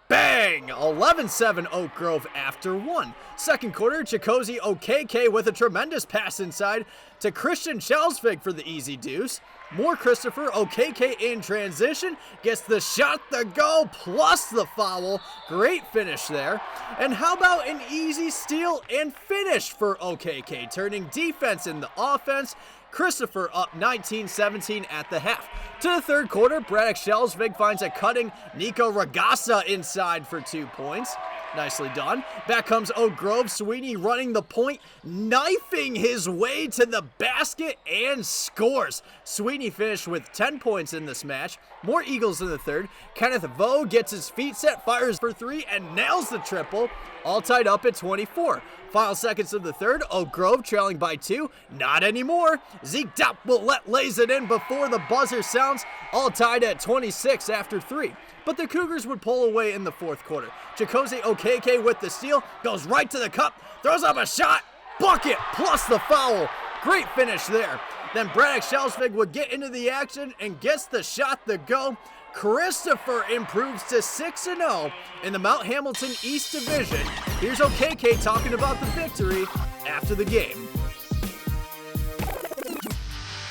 Bang! 11-7 Oak Grove after one. Second quarter, Chikosi Okeke with a tremendous pass inside to Christian Shelsvig for the easy deuce. More Christopher Okeke in transition. Gets the shot, the goal, plus the foul. Great finish there. And how about an easy steal and finish for Okeke, turning defense into offense. Christopher up 19-17 at the half. To the third quarter, Braddock Shelsvig finds a cutting Nico Ragasa inside for 2 points. Nicely done. Back comes Oak Grove. Sweeney running the point, knifing his way to the basket and scores. Sweeney finished with 10 points in this match. More Eagles in the third. Kenneth Vo gets his feet set, fires for three, and nails the triple. All tied up at 24. Final seconds of the third, Oak Grove trailing by 2. Not anymore. Zeke Doppelett lays it in before the buzzer sounds. All tied at 26 after 3. But the Cougars would pull away in the fourth quarter. Chikosi Okeke with the steal, goes right to the cup, throws up a shot, bucket, plus the foul. Great finish there. Then Braddock Shelsvig would get into the action and gets the shot to go. Christopher improves to 6-0 in the Mount Hamilton East Division. Here's Okeke talking about the victory after the game.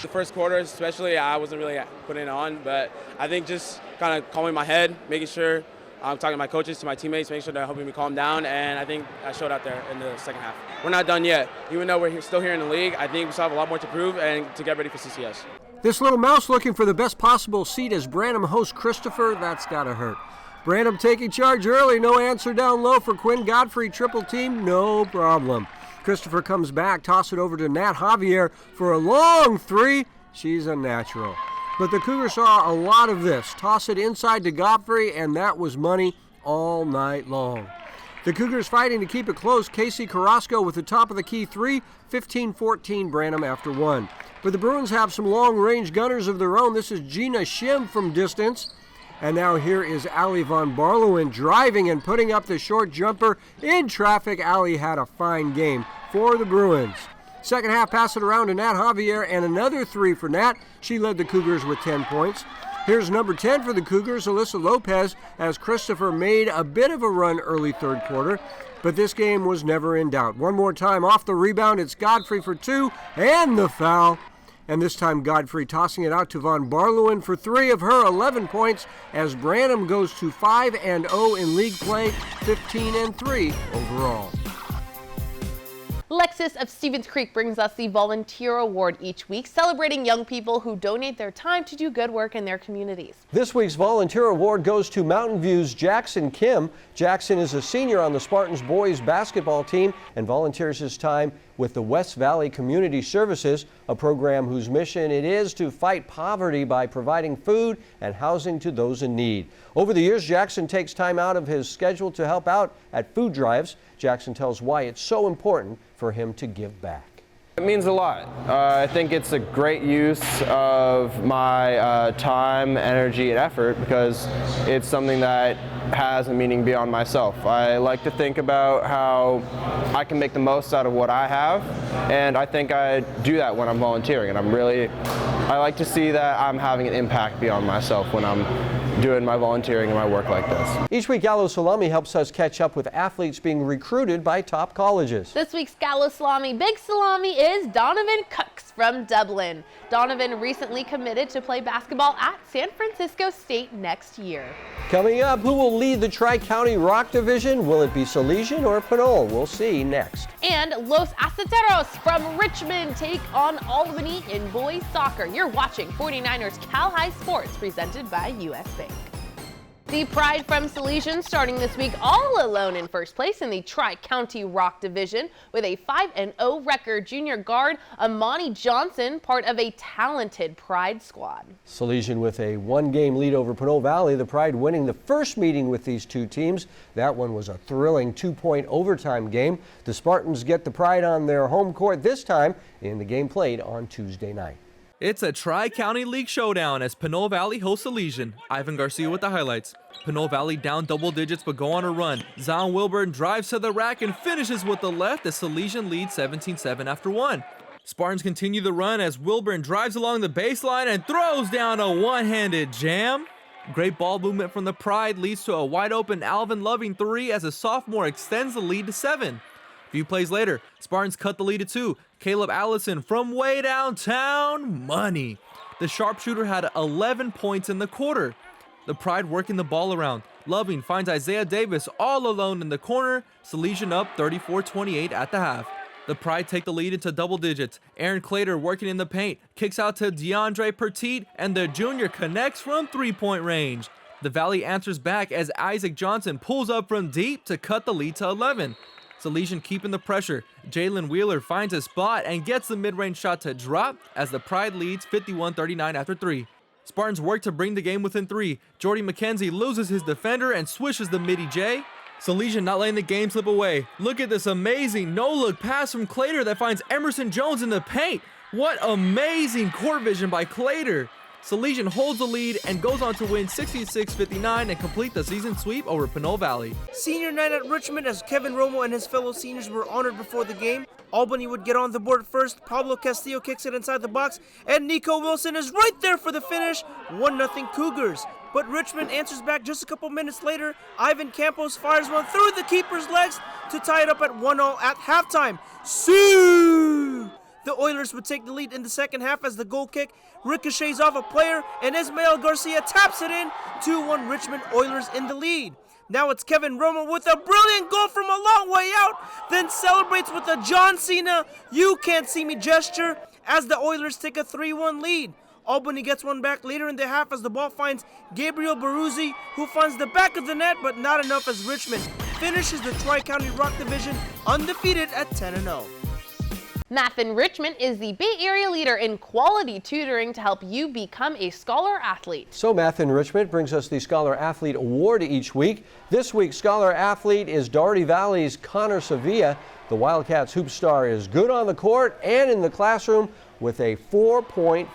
The first quarter especially, I wasn't really putting it on, but I think just kind of calming my head, making sure I'm talking to my coaches, to my teammates, making sure they're helping me calm down, and I think I showed out there in the second half. We're not done yet. Even though we're still here in the league, I think we still have a lot more to prove and to get ready for CCS. This little mouse looking for the best possible seat as Branham hosts Christopher. That's gotta hurt. Branham taking charge early. No answer down low for Quinn Godfrey. Triple team, no problem. Christopher comes back, toss it over to Nat Javier for a long three. She's a natural. But the Cougars saw a lot of this. Toss it inside to Godfrey, and that was money all night long. The Cougars fighting to keep it close. Casey Carrasco with the top of the key three, 15-14 Branham after one. But the Bruins have some long-range gunners of their own. This is Gina Shim from distance. And now here is Allie Von Barlowen driving and putting up the short jumper in traffic. Allie had a fine game for the Bruins. Second half, pass it around to Nat Javier, and another 3 for Nat. She led the Cougars with 10 points. Here's number 10 for the Cougars, Alyssa Lopez, as Christopher made a bit of a run early third quarter, but this game was never in doubt. One more time off the rebound, it's Godfrey for 2, and the foul. And this time Godfrey tossing it out to Von Barlowen for 3 of her 11 points as Branham goes to 5-0 in league play, 15-3 overall. Lexus of Stevens Creek brings us the Volunteer Award each week, celebrating young people who donate their time to do good work in their communities. This week's Volunteer Award goes to Mountain View's Jackson Kim. Jackson is a senior on the Spartans boys basketball team and volunteers his time with the West Valley Community Services, a program whose mission it is to fight poverty by providing food and housing to those in need. Over the years, Jackson takes time out of his schedule to help out at food drives. Jackson tells why it's so important for him to give back. It means a lot. I think it's a great use of my time, energy, and effort because it's something that has a meaning beyond myself. I like to think about how I can make the most out of what I have, and I think I do that when I'm volunteering, and I like to see that I'm having an impact beyond myself when I'm doing my volunteering and my work like this. Each week, Gallo Salami helps us catch up with athletes being recruited by top colleges. This week's Gallo Salami Big Salami is Donovan Cooks from Dublin. Donovan recently committed to play basketball at San Francisco State next year. Coming up, who will lead the Tri-County Rock Division? Will it be Salesian or Pinole? We'll see next. And Los Aceteros from Richmond take on Albany in boys soccer. You're watching 49ers Cal High Sports presented by US Bank. The Pride from Salesian starting this week all alone in first place in the Tri-County Rock Division with a 5-0 record. Junior guard Amani Johnson, part of a talented Pride squad. Salesian with a 1-game lead over Pinole Valley. The Pride winning the first meeting with these two teams. That one was a thrilling 2-point overtime game. The Spartans get the Pride on their home court this time in the game played on Tuesday night. It's a Tri-County League showdown as Pinole Valley hosts Salesian. Ivan Garcia with the highlights. Pinole Valley down double digits but go on a run. Zion Wilburn drives to the rack and finishes with the left as Salesian leads 17-7 after 1. Spartans continue the run as Wilburn drives along the baseline and throws down a one-handed jam. Great ball movement from the Pride leads to a wide-open Alvin Loving 3 as a sophomore extends the lead to 7. A few plays later, Spartans cut the lead to 2. Caleb Allison from way downtown, money. The sharpshooter had 11 points in the quarter. The Pride working the ball around. Loving finds Isaiah Davis all alone in the corner. Salesian up 34-28 at the half. The Pride take the lead into double digits. Aaron Clater working in the paint. Kicks out to DeAndre Petit, and the junior connects from three-point range. The Valley answers back as Isaac Johnson pulls up from deep to cut the lead to 11. Salesian keeping the pressure. Jalen Wheeler finds a spot and gets the mid-range shot to drop as the Pride leads 51-39 after 3. Spartans work to bring the game within 3. Jordy McKenzie loses his defender and swishes the midi J. Salesian not letting the game slip away. Look at this amazing no-look pass from Clater that finds Emerson Jones in the paint. What amazing court vision by Clater. Salesian holds the lead and goes on to win 66-59 and complete the season sweep over Pinole Valley. Senior night at Richmond as Kevin Romo and his fellow seniors were honored before the game. Albany would get on the board first. Pablo Castillo kicks it inside the box, and Nico Wilson is right there for the finish. 1-0 Cougars. But Richmond answers back just a couple minutes later. Ivan Campos fires one through the keeper's legs to tie it up at 1-1 at halftime. Sue! The Oilers would take the lead in the second half as the goal kick ricochets off a player and Ismael Garcia taps it in. 2-1 Richmond Oilers in the lead. Now it's Kevin Romo with a brilliant goal from a long way out, then celebrates with a John Cena "you can't see me" gesture as the Oilers take a 3-1 lead. Albany gets one back later in the half as the ball finds Gabriel Baruzzi, who finds the back of the net, but not enough as Richmond finishes the Tri-County Rock Division undefeated at 10-0. Math in Richmond is the Bay Area leader in quality tutoring to help you become a scholar athlete. So Math in Richmond brings us the Scholar Athlete Award each week. This week's Scholar Athlete is Doherty Valley's Connor Sevilla. The Wildcats hoop star is good on the court and in the classroom with a 4.5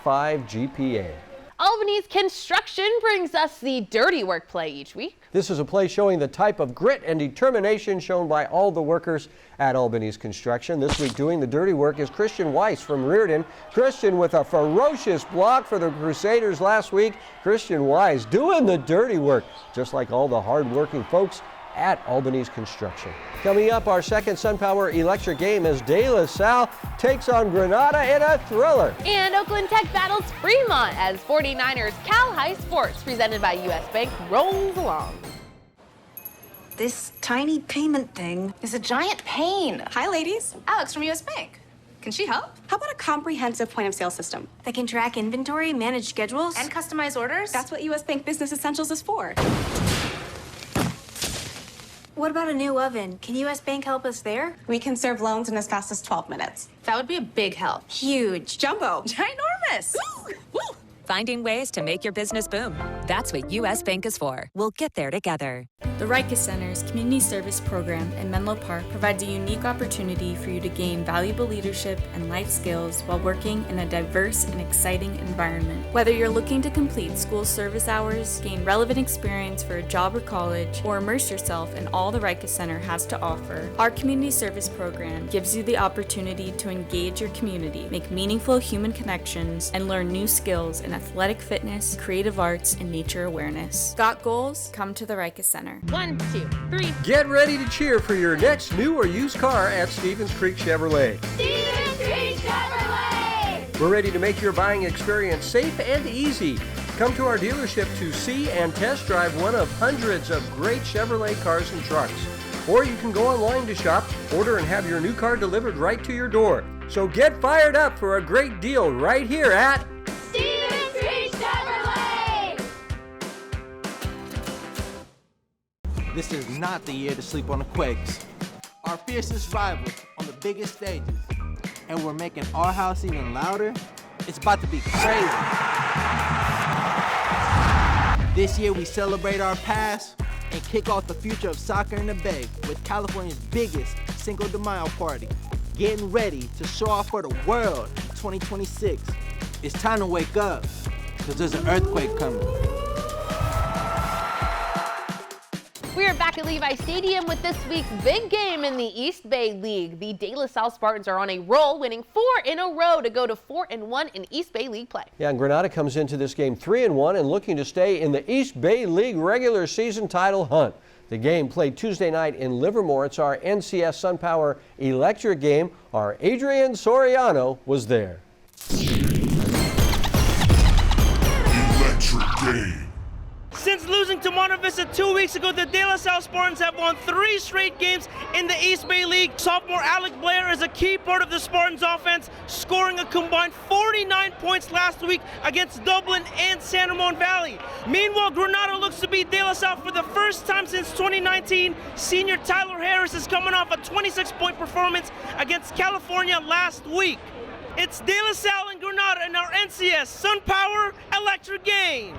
GPA. Albany's Construction brings us the dirty work play each week. This is a play showing the type of grit and determination shown by all the workers at Albany's construction. This week doing the dirty work is Christian Weiss from Reardon. Christian with a ferocious block for the Crusaders last week. Christian Weiss doing the dirty work, just like all the hard-working folks at Albany's construction. Coming up, our second SunPower electric game as De La Salle takes on Granada in a thriller. And Oakland Tech battles Fremont as 49ers Cal High Sports, presented by U.S. Bank, rolls along. This tiny payment thing is a giant pain. Hi, ladies. Alex from U.S. Bank. Can she help? How about a comprehensive point-of-sale system that can track inventory, manage schedules, and customize orders? That's what U.S. Bank Business Essentials is for. What about a new oven? Can U.S. Bank help us there? We can serve loans in as fast as 12 minutes. That would be a big help. Huge. Jumbo. Ginormous. Woo! Finding ways to make your business boom. That's what U.S. Bank is for. We'll get there together. The Rikers Center's Community Service Program in Menlo Park provides a unique opportunity for you to gain valuable leadership and life skills while working in a diverse and exciting environment. Whether you're looking to complete school service hours, gain relevant experience for a job or college, or immerse yourself in all the Rikers Center has to offer, our Community Service Program gives you the opportunity to engage your community, make meaningful human connections, and learn new skills in athletic fitness, creative arts, and nature awareness. Got goals? Come to the Rikers Center. 1, 2, 3. Get ready to cheer for your next new or used car at Stevens Creek Chevrolet. Stevens Creek Chevrolet! We're ready to make your buying experience safe and easy. Come to our dealership to see and test drive one of hundreds of great Chevrolet cars and trucks. Or you can go online to shop, order, and have your new car delivered right to your door. So get fired up for a great deal right here at Stevens Creek Chevrolet! This is not the year to sleep on the Quakes. Our fiercest rivals on the biggest stages. And we're making our house even louder. It's about to be crazy. This year we celebrate our past and kick off the future of soccer in the Bay with California's biggest Cinco de Mayo party. Getting ready to show off for the world in 2026. It's time to wake up, because there's an earthquake coming. We are back at Levi Stadium with this week's big game in the East Bay League. The De La Salle Spartans are on a roll, winning 4 in a row to go to 4-1 in East Bay League play. Yeah, and Granada comes into this game 3-1 and looking to stay in the East Bay League regular season title hunt. The game played Tuesday night in Livermore. It's our NCS SunPower electric game. Our Adrian Soriano was there. Electric game. Since losing to Monte Vista 2 weeks ago, the De La Salle Spartans have won 3 straight games in the East Bay League. Sophomore Alec Blair is a key part of the Spartans offense, scoring a combined 49 points last week against Dublin and San Ramon Valley. Meanwhile, Granada looks to beat De La Salle for the first time since 2019. Senior Tyler Harris is coming off a 26-point performance against California last week. It's De La Salle and Granada in our NCS SunPower electric game.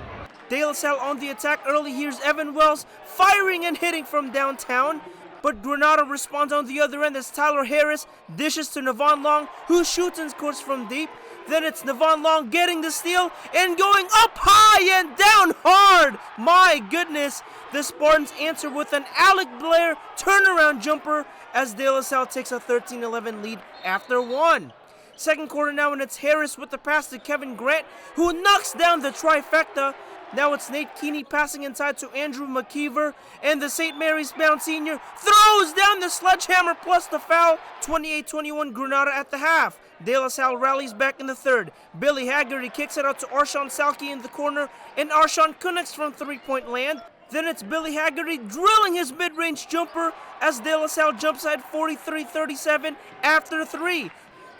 De La Salle on the attack early. Here's Evan Wells firing and hitting from downtown. But Granada responds on the other end as Tyler Harris dishes to Navon Long, who shoots and scores from deep. Then it's Navon Long getting the steal and going up high and down hard. My goodness. The Spartans answer with an Alec Blair turnaround jumper as De La Salle takes a 13-11 lead after 1. Second quarter now, and it's Harris with the pass to Kevin Grant, who knocks down the trifecta. Now it's Nate Keeney passing inside to Andrew McKeever, and the St. Mary's bound senior throws down the sledgehammer plus the foul. 28-21 Granada at the half. De La Salle rallies back in the third. Billy Haggerty kicks it out to Arshawn Salke in the corner, and Arshawn connects from three-point land. Then it's Billy Haggerty drilling his mid-range jumper as De La Salle jumps at 43-37 after 3.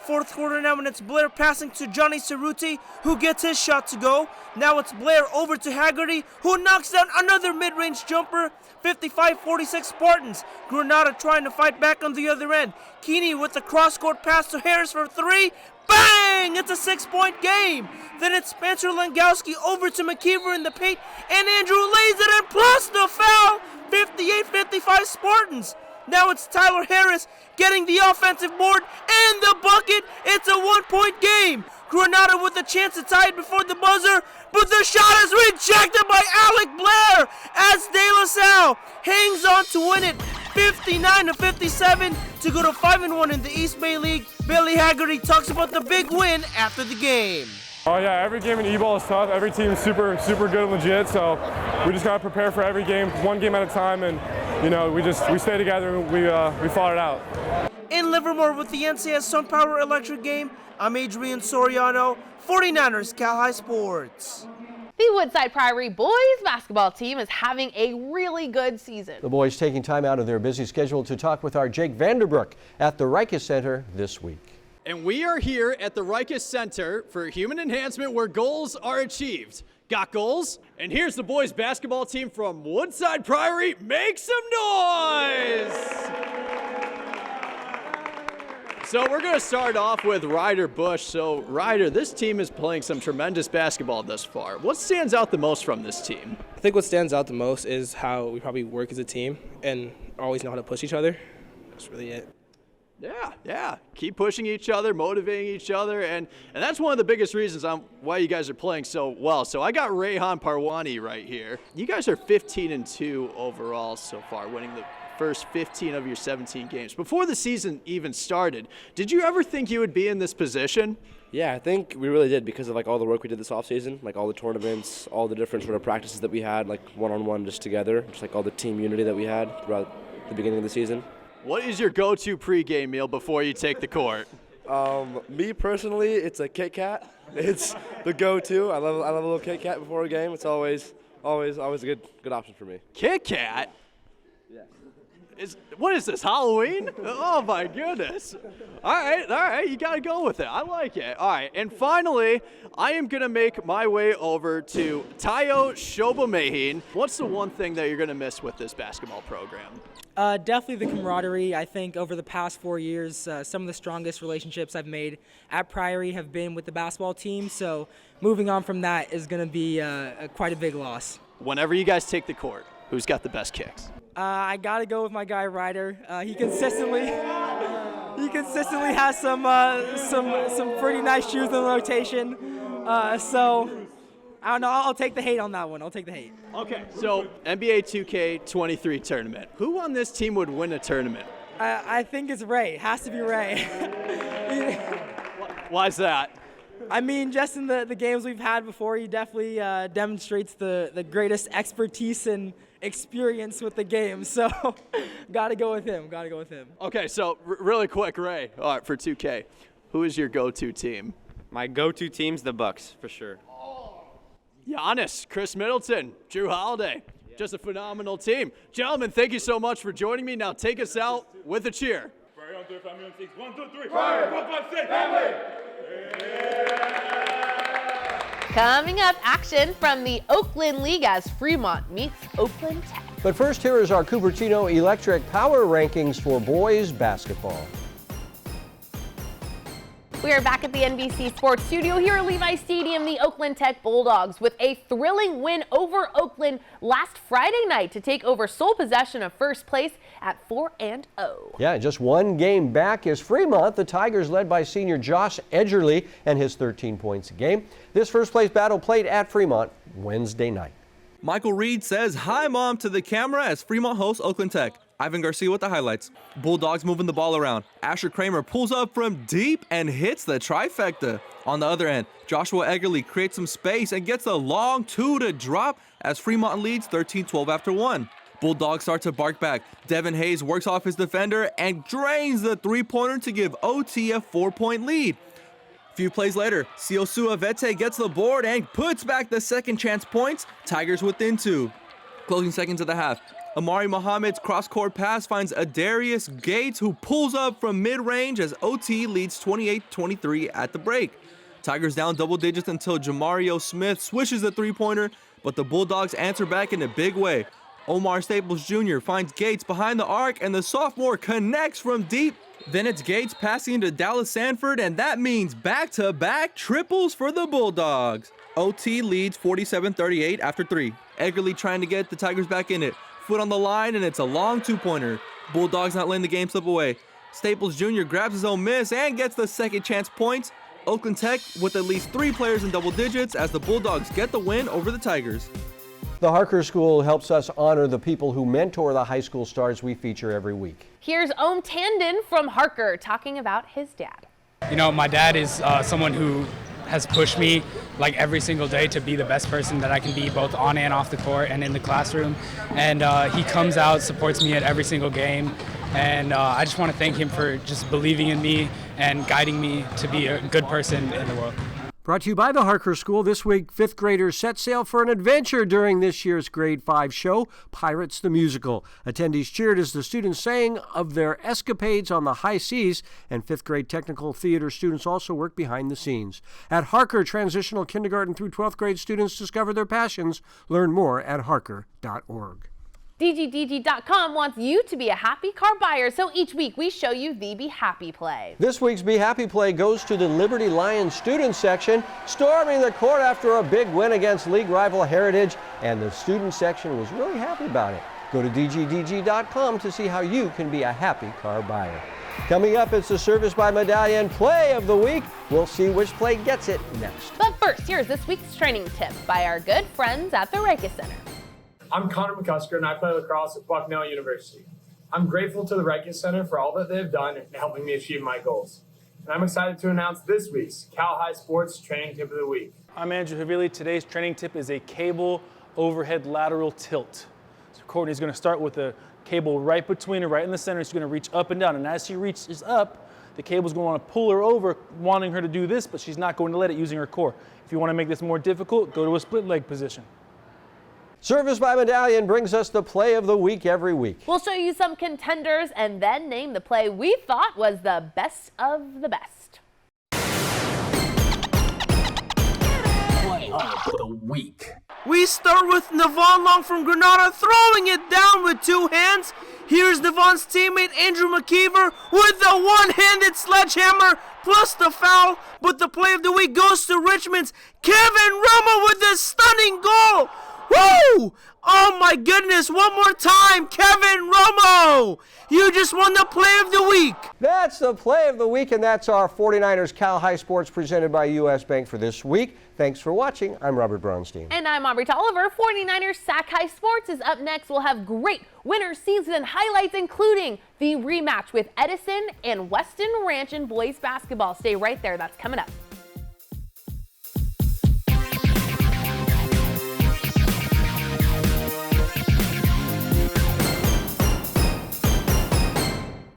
Fourth quarter now, and it's Blair passing to Johnny Cerruti, who gets his shot to go. Now it's Blair over to Haggerty, who knocks down another mid-range jumper. 55-46 Spartans. Granada trying to fight back on the other end. Keeney with the cross-court pass to Harris for 3. Bang! It's a 6-point game. Then it's Spencer Langowski over to McKeever in the paint, and Andrew lays it in plus the foul. 58-55 Spartans. Now it's Tyler Harris getting the offensive board and the bucket. It's a 1-point game. Granada with a chance to tie it before the buzzer, but the shot is rejected by Alec Blair as De La Salle hangs on to win it 59-57 to go to 5-1 in the East Bay League. Billy Haggerty talks about the big win after the game. Oh yeah, every game in E-ball is tough. Every team is super good and legit, so we just gotta prepare for every game, one game at a time, and you know, we stay together and we fought it out. In Livermore with the NCS SunPower Electric game, I'm Adrian Soriano, 49ers Cal High Sports. The Woodside Priory boys basketball team is having a really good season. The boys taking time out of their busy schedule to talk with our Jake Vanderbrook at the Rikus Center this week. And we are here at the Rikus Center for human enhancement where goals are achieved. Got goals? And here's the boys basketball team from Woodside Priory. Make some noise! So we're going to start off with Ryder Bush. So Ryder, this team is playing some tremendous basketball thus far. What stands out the most from this team? I think what stands out the most is how we probably work as a team and always know how to push each other. That's really it. Yeah. Keep pushing each other, motivating each other, and that's one of the biggest reasons why you guys are playing so well. So I got Rayhan Parwani right here. You guys are 15-2 overall so far, winning the first 15 of your 17 games. Before the season even started, did you ever think you would be in this position? Yeah, I think we really did because of like all the work we did this offseason, like all the tournaments, all the different sort of practices that we had, like one-on-one just together, just like all the team unity that we had throughout the beginning of the season. What is your go-to pregame meal before you take the court? Me personally, it's a Kit Kat. It's the go-to. I love a little Kit Kat before a game. It's always a good option for me. Kit Kat? Yeah. What is this, Halloween? Oh my goodness. All right, you gotta go with it. I like it. All right, and finally, I am gonna make my way over to Tayo Shobomehin. What's the one thing that you're gonna miss with this basketball program? Definitely the camaraderie. I think over the past 4 years, some of the strongest relationships I've made at Priory have been with the basketball team, so moving on from that is gonna be quite a big loss. Whenever you guys take the court, who's got the best kicks? I gotta go with my guy Ryder. He consistently has some pretty nice shoes in the rotation. So I don't know. I'll take the hate on that one. I'll take the hate. Okay. So NBA 2K23 tournament. Who on this team would win a tournament? I think it's Ray. It has to be Ray. Why's that? I mean, just in the games we've had before, he definitely demonstrates the greatest expertise and experience with the game. So, gotta go with him. Okay, so really quick, Ray. All right, for 2K, who is your go-to team? My go-to team's the Bucks, for sure. Giannis, Chris Middleton, Drew Holiday. Just a phenomenal team. Gentlemen, thank you so much for joining me. Now take us out with a cheer. 1, 2, 3. Priory, 4, 5, 6, family! Coming up, action from the Oakland League as Fremont meets Oakland Tech. But first, here is our Cupertino Electric Power Rankings for boys basketball. We are back at the NBC Sports Studio here at Levi Stadium. The Oakland Tech Bulldogs with a thrilling win over Oakland last Friday night to take over sole possession of first place at 4-0. Yeah, just one game back is Fremont. The Tigers led by senior Josh Edgerly and his 13 points a game. This first place battle played at Fremont Wednesday night. Michael Reed says hi, Mom, to the camera as Fremont hosts Oakland Tech. Ivan Garcia with the highlights. Bulldogs moving the ball around. Asher Kramer pulls up from deep and hits the trifecta. On the other end, Joshua Eggerly creates some space and gets a long two to drop as Fremont leads 13-12 after one. Bulldogs start to bark back. Devin Hayes works off his defender and drains the three-pointer to give OT a 4-point lead. Few plays later, Siosu Avete gets the board and puts back the second chance points. Tigers within two. Closing seconds of the half. Amari Muhammad's cross-court pass finds Adarius Gates, who pulls up from mid-range as OT leads 28-23 at the break. Tigers down double digits until Jamario Smith swishes a three-pointer, but the Bulldogs answer back in a big way. Omar Staples Jr. finds Gates behind the arc, and the sophomore connects from deep. Then it's Gates passing to Dallas Sanford, and that means back-to-back triples for the Bulldogs. OT leads 47-38 after three. Eggerly trying to get the Tigers back in it. Foot on the line, and it's a long two-pointer. Bulldogs not letting the game slip away. Staples Jr. grabs his own miss and gets the second chance points. Oakland Tech with at least 3 players in double digits as the Bulldogs get the win over the Tigers. The Harker School helps us honor the people who mentor the high school stars we feature every week. Here's Ohm Tandon from Harker talking about his dad. You know, my dad is someone who has pushed me like every single day to be the best person that I can be, both on and off the court and in the classroom. And he comes out, supports me at every single game. And I just want to thank him for just believing in me and guiding me to be a good person in the world. Brought to you by the Harker School. This week, 5th graders set sail for an adventure during this year's Grade 5 show, Pirates the Musical. Attendees cheered as the students sang of their escapades on the high seas, and 5th grade technical theater students also worked behind the scenes. At Harker, transitional kindergarten through 12th grade students discover their passions. Learn more at harker.org. DGDG.com wants you to be a happy car buyer, so each week we show you the Be Happy play. This week's Be Happy play goes to the Liberty Lions student section, storming the court after a big win against league rival Heritage, and the student section was really happy about it. Go to DGDG.com to see how you can be a happy car buyer. Coming up, it's the Service by Medallion Play of the Week. We'll see which play gets it next. But first, here's this week's training tip by our good friends at the Reika Center. I'm Connor McCusker, and I play lacrosse at Bucknell University. I'm grateful to the Reika Center for all that they've done in helping me achieve my goals. And I'm excited to announce this week's Cal High Sports Training Tip of the Week. I'm Andrew Havili. Today's training tip is a cable overhead lateral tilt. So Courtney's going to start with a cable right between her, right in the center. She's going to reach up and down. And as she reaches up, the cable's going to want to pull her over, wanting her to do this, but she's not going to let it using her core. If you want to make this more difficult, go to a split leg position. Service by Medallion brings us the play of the week every week. We'll show you some contenders and then name the play we thought was the best of the best. Play of the week. We start with Navon Long from Granada throwing it down with 2 hands. Here's Navon's teammate Andrew McKeever with the one-handed sledgehammer plus the foul. But the play of the week goes to Richmond's Kevin Romo with a stunning goal. Woo! Oh my goodness, one more time, Kevin Romo! You just won the play of the week! That's the play of the week, and that's our 49ers Cal High Sports presented by U.S. Bank for this week. Thanks for watching. I'm Robert Braunstein. And I'm Aubrey Tolliver. 49ers sac-hi Sports is up next. We'll have great winter season highlights, including the rematch with Edison and Weston Ranch in boys basketball. Stay right there. That's coming up.